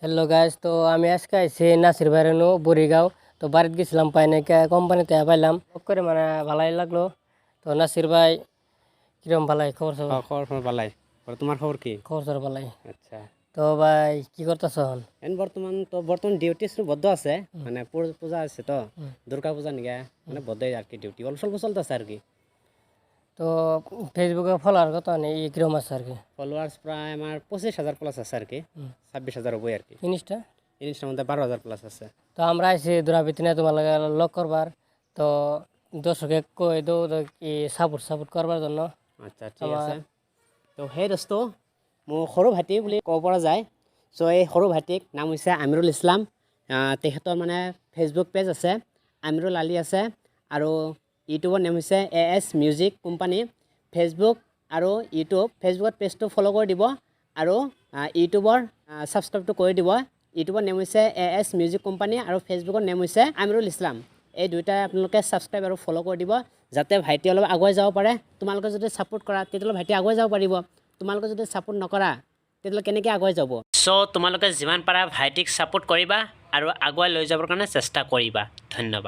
Hello guys, তো আমি আজকে আইছি নাসির বাইরেনো বরিগাঁও। তো বাড়িতে গেছিলাম, পাই না কোম্পানিতে পাইলাম করে মানে ভালাই লাগলো। তো নাসির ভাই কিরম ভালাই খবর সব? খবর ভালাই। তোমার খবর কি? খবর সব ভালাই। আচ্ছা, তো ভাই কি করতেছ? বর্তমান ডিউটি বদ্ধ আছে, মানে পূজা আছে তো, দুর্গা পূজা নিয়ে মানে বদ্ধই আর কি, ডিউটি অল্প স্বল্প চলতেছে আর কি। তো ফেসবুকে ফলোয়ার কত নেই কিরম আছে আর কি? ফলোয়ার্স প্রায় আমার 25,000 প্লাস আছে আর কি, 26,000 হবই আর কি। জিনিসটা ইনস্টার মধ্যে 12,000 প্লাস আছে। তো আমরা আইছি দুরাবিতি না তোমার লাগে লক করবার। তো দর্শকে কই দো কি সাপোর্ট করবার জন্য। আচ্ছা, ঠিক আছে। তো সেই দোস্ত মোৰ সৰু ভাইটি বুলি ক'ব পৰা যায়। চ' এই সৰু ভাইটিক নাম হৈছে আমিৰুল ইছলাম। তেখেতৰ মানে ফেচবুক পেজ আছে, আমিৰুল আলী আছে, আৰু ইউটিউবৰ নেম হৈছে AS মিউজিক কোম্পানী। ফেচবুক আৰু ইউটিউব, ফেচবুকত পেজটো ফ'ল' কৰি দিব আৰু ইউটিউবৰ ছাবস্ক্ৰাইবটো কৰি দিব। ইউটিউবৰ নেম হৈছে AS মিউজিক কোম্পানী আৰু ফেচবুকৰ নেম হৈছে আমিৰুল ইছলাম। এই দুয়োটাই আপোনালোকে ছাবস্ক্ৰাইব আৰু ফ'ল' কৰি দিব, যাতে ভাইটি অলপ আগুৱাই যাব পাৰে। তোমালোকে যদি ছাপোৰ্ট কৰা তেতিয়াহ'লে ভাইটি আগুৱাই যাব পাৰিব। তোমালোকে যদি ছাপোৰ্ট নকৰা তেতিয়াহ'লে কেনেকৈ আগুৱাই যাব? চ' তোমালোকে যিমান পাৰা ভাইটিক ছাপোৰ্ট কৰিবা আৰু আগুৱাই লৈ যাবৰ কাৰণে চেষ্টা কৰিবা। ধন্যবাদ।